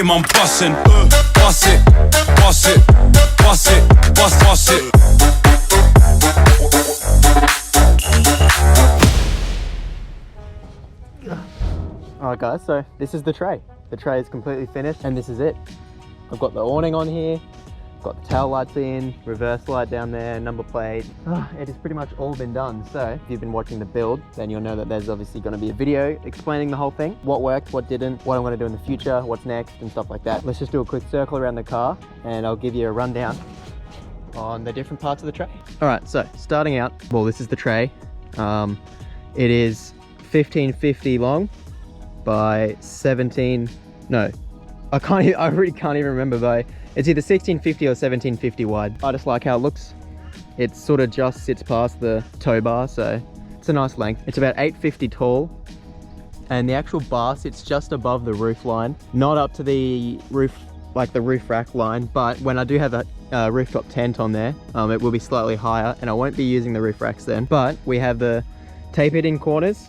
them I'm bussin'. Bust it, bust it, bust it, bust it. Alright guys, so this is the tray. The tray is completely finished and this is it. I've got the awning on here, got the tail lights in, reverse light down there, number plate. It has pretty much all been done. So if you've been watching the build, then you'll know that there's obviously going to be a video explaining the whole thing. What worked, what didn't, what I'm going to do in the future, what's next and stuff like that. Let's just do a quick circle around the car and I'll give you a rundown on the different parts of the tray. Alright, so starting out, well this is the tray. It is 1550 long by 17, no, I really can't even remember, but it's either 1650 or 1750 wide. I just like how it looks. It sort of just sits past the tow bar, so it's a nice length. It's about 850 tall, and the actual bar sits just above the roof line, not up to the roof, like the roof rack line, but when I do have a rooftop tent on there, it will be slightly higher, and I won't be using the roof racks then. But we have the tapered in corners.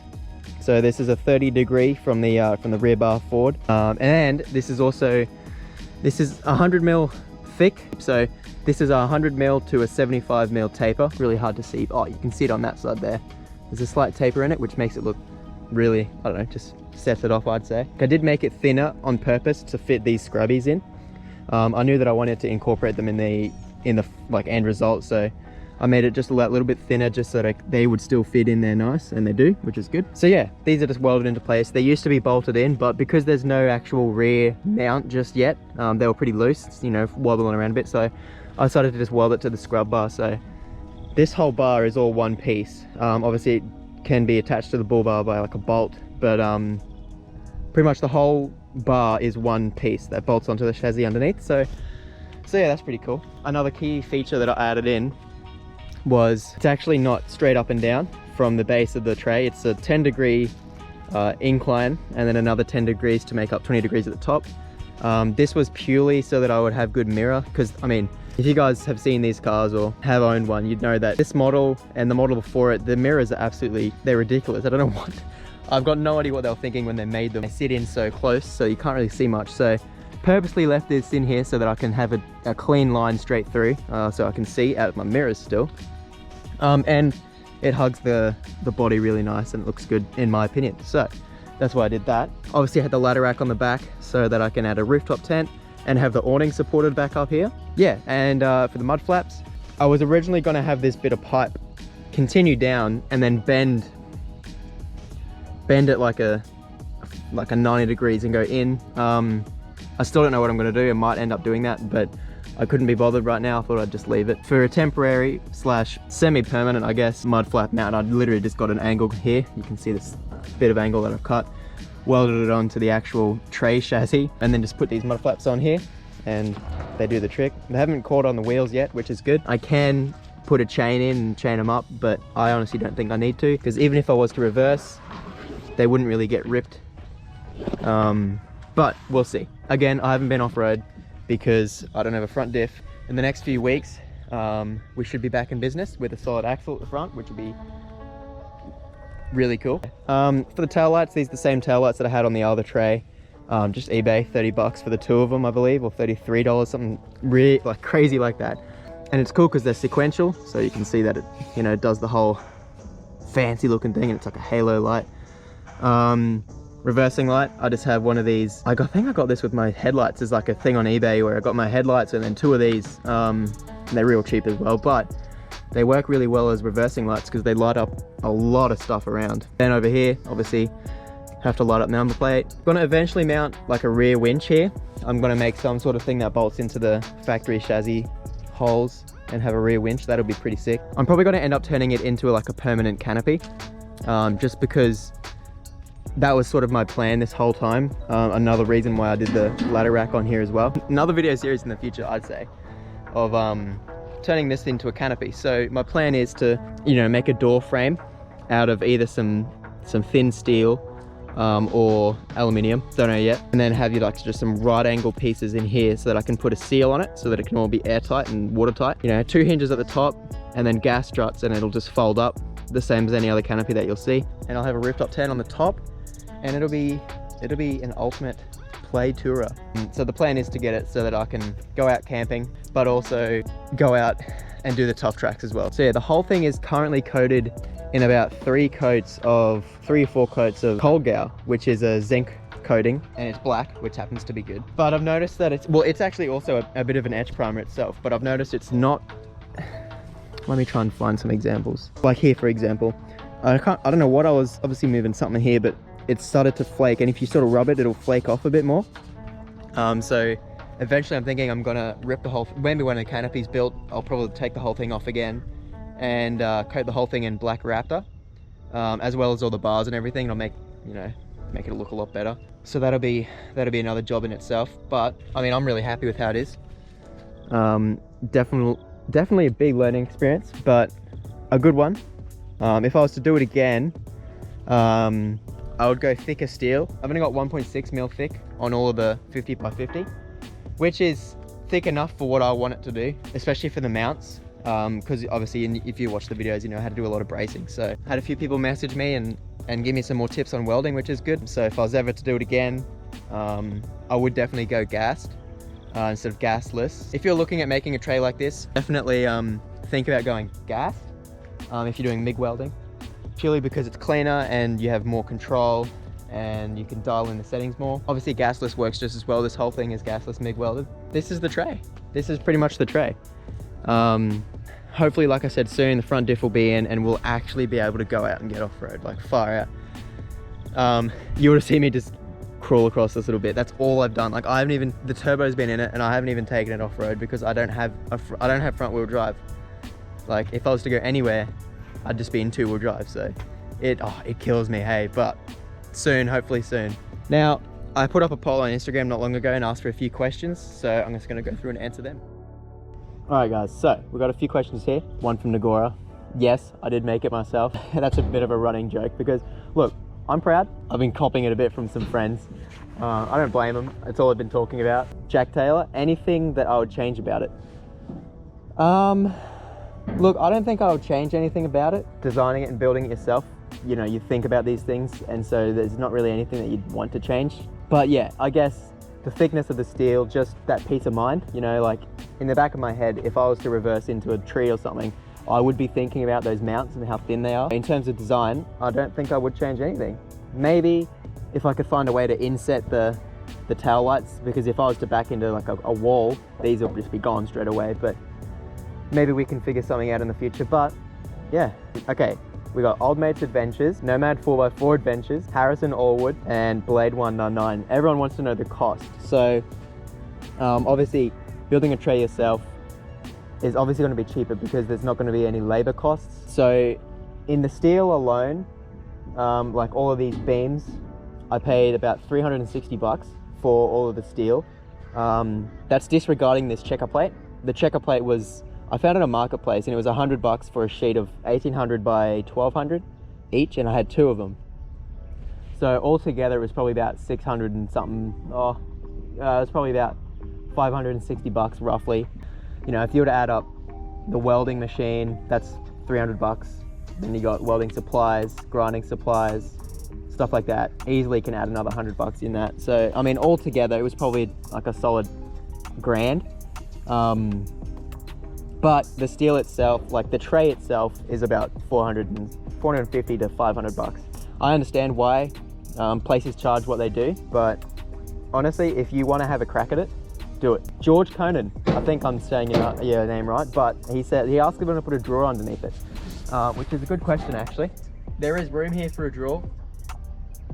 So this is a 30 degree from the rear bar forward, and this is 100 mil thick. So this is a 100 mil to a 75 mil taper. Really hard to see. Oh, you can see it on that side there. There's a slight taper in it, which makes it look really, I don't know, just sets it off, I'd say. I did make it thinner on purpose to fit these scrubbies in. I knew that I wanted to incorporate them in the like end result, so I made it just a little bit thinner just so that they would still fit in there nice, and they do, which is good. So yeah, these are just welded into place. They used to be bolted in, but because there's no actual rear mount just yet, they were pretty loose, you know, wobbling around a bit. So I decided to just weld it to the scrub bar. So this whole bar is all one piece. Obviously it can be attached to the bull bar by like a bolt, but pretty much the whole bar is one piece that bolts onto the chassis underneath. So yeah, that's pretty cool. Another key feature that I added in was it's actually not straight up and down from the base of the tray. It's a 10 degree incline and then another 10 degrees to make up 20 degrees at the top. This was purely so that I would have good mirror, because I mean, if you guys have seen these cars or have owned one, you'd know that this model and the model before it, the mirrors are absolutely, they're ridiculous. I don't know what, I've got no idea what they were thinking when they made them. They sit in so close so you can't really see much. So purposely left this in here so that I can have a clean line straight through, so I can see out of my mirrors still. And it hugs the body really nice and it looks good in my opinion. So that's why I did that. Obviously I had the ladder rack on the back so that I can add a rooftop tent and have the awning supported back up here. Yeah, and for the mud flaps, I was originally going to have this bit of pipe continue down and then bend it like a 90 degrees and go in. I still don't know what I'm going to do. I might end up doing that, but I couldn't be bothered right now. I thought I'd just leave it. For a temporary slash semi-permanent, I guess, mud flap mount, I literally just got an angle here. You can see this bit of angle that I've cut, welded it onto the actual tray chassis, and then just put these mud flaps on here, and they do the trick. They haven't caught on the wheels yet, which is good. I can put a chain in and chain them up, but I honestly don't think I need to, because even if I was to reverse, they wouldn't really get ripped. But we'll see. Again, I haven't been off-road because I don't have a front diff. In the next few weeks, we should be back in business with a solid axle at the front, which would be really cool. For the taillights, these are the same taillights that I had on the other tray. Just eBay, 30 bucks for the two of them, I believe, or $33, something really like crazy like that. And it's cool because they're sequential, so you can see that it, you know, does the whole fancy looking thing, and it's like a halo light. Reversing light, I just have one of these. I think I got this with my headlights. There's like a thing on eBay where I got my headlights and then two of these. And they're real cheap as well, but they work really well as reversing lights because they light up a lot of stuff around. Then over here, obviously, have to light up the number plate. I'm gonna eventually mount like a rear winch here. I'm gonna make some sort of thing that bolts into the factory chassis holes and have a rear winch. That'll be pretty sick. I'm probably gonna end up turning it into like a permanent canopy, just because that was sort of my plan this whole time. Another reason why I did the ladder rack on here as well. Another video series in the future, I'd say, of turning this into a canopy. So my plan is to, you know, make a door frame out of either some thin steel or aluminium, don't know yet, and then have you like just some right angle pieces in here so that I can put a seal on it so that it can all be airtight and watertight. You know, 2 hinges at the top and then gas struts, and it'll just fold up the same as any other canopy that you'll see. And I'll have a rooftop tent on the top, and it'll be an ultimate play tourer. So the plan is to get it so that I can go out camping, but also go out and do the tough tracks as well. So yeah, the whole thing is currently coated in about 3 or 4 coats of cold gow, which is a zinc coating, and it's black, which happens to be good. But I've noticed that it's actually also a bit of an etch primer itself, but I've noticed it's not. Let me try and find some examples. Like here, for example, I don't know what I was obviously moving something here, but it started to flake, and if you sort of rub it, it'll flake off a bit more. So eventually I'm thinking I'm gonna rip the whole, maybe when the canopy's built, I'll probably take the whole thing off again and coat the whole thing in black Raptor, as well as all the bars and everything. It'll make it look a lot better. So that'll be another job in itself. But I mean, I'm really happy with how it is. Definitely a big learning experience, but a good one. If I was to do it again, I would go thicker steel. I've only got 1.6 mil thick on all of the 50 by 50, which is thick enough for what I want it to do, especially for the mounts. Because obviously if you watch the videos, you know how to do a lot of bracing. So I had a few people message me and give me some more tips on welding, which is good. So if I was ever to do it again, I would definitely go gassed instead of gasless. If you're looking at making a tray like this, definitely think about going gassed if you're doing MIG welding, purely because it's cleaner and you have more control and you can dial in the settings more. Obviously gasless works just as well. This whole thing is gasless MIG welded. This is the tray. This is pretty much the tray. Hopefully, like I said, soon the front diff will be in and we'll actually be able to go out and get off-road, like far out. You would have seen me just crawl across this little bit. That's all I've done. Like I haven't even, the turbo's been in it and I haven't even taken it off-road because I don't have front wheel drive. Like if I was to go anywhere, I'd just be in 2-wheel drive. So it kills me, hey, but soon, hopefully soon. Now, I put up a poll on Instagram not long ago and asked for a few questions. So I'm just gonna go through and answer them. All right guys, so we've got a few questions here. One from Nagora. Yes, I did make it myself. That's a bit of a running joke because look, I'm proud. I've been copying it a bit from some friends. I don't blame them. It's all I've been talking about. Jack Taylor, anything that I would change about it? Look, I don't think I would change anything about it. Designing it and building it yourself, you know, you think about these things, and so there's not really anything that you'd want to change. But yeah, I guess the thickness of the steel, just that peace of mind, you know, like in the back of my head, if I was to reverse into a tree or something, I would be thinking about those mounts and how thin they are. In terms of design, I don't think I would change anything. Maybe if I could find a way to inset the tail lights, because if I was to back into like a wall, these will just be gone straight away, but maybe we can figure something out in the future. But yeah, okay. We got Old Mates Adventures, Nomad 4x4 Adventures, Harrison Allwood, and Blade 199. Everyone wants to know the cost. So obviously building a tray yourself is obviously going to be cheaper because there's not going to be any labor costs. So in the steel alone, like all of these beams, I paid about 360 bucks for all of the steel. That's disregarding this checker plate. The checker plate was, I found it on Marketplace and it was 100 bucks for a sheet of 1800 by 1200 each, and I had 2 of them. So altogether it was probably about 600 and something. It was probably about 560 bucks roughly. You know, if you were to add up the welding machine, that's 300 bucks. Then you got welding supplies, grinding supplies, stuff like that. Easily can add another 100 bucks in that. So, I mean, altogether it was probably like a solid grand. But the steel itself, like the tray itself, is about 450 to 500 bucks. I understand why places charge what they do, but honestly, if you want to have a crack at it, do it. George Conan, I think I'm saying your name right, but he asked if I'm going to put a drawer underneath it, which is a good question actually. There is room here for a drawer,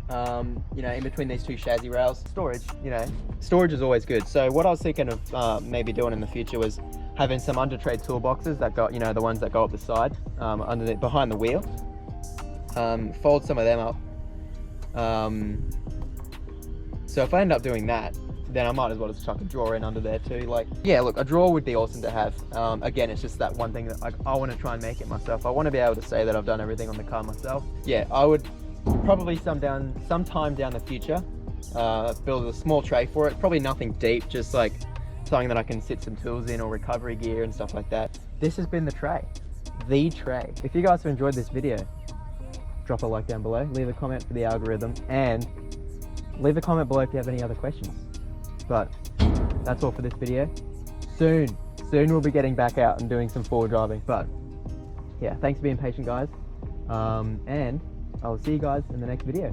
you know, in between these 2 chassis rails. Storage, you know, storage is always good. So what I was thinking of maybe doing in the future was having some under tray toolboxes that got, you know, the ones that go up the side, behind the wheel. Fold some of them up. So if I end up doing that, then I might as well just chuck a drawer in under there too. Like, yeah, look, a drawer would be awesome to have. Again, it's just that one thing that I want to try and make it myself. I want to be able to say that I've done everything on the car myself. Yeah, I would probably sometime down the future build a small tray for it. Probably nothing deep, just like something that I can sit some tools in or recovery gear and stuff like that. This has been the tray. If you guys have enjoyed this video, drop a like down below, leave a comment for the algorithm, and leave a comment below if you have any other questions. But that's all for this video. Soon we'll be getting back out and doing some forward driving. But yeah, thanks for being patient, guys. And I'll see you guys in the next video.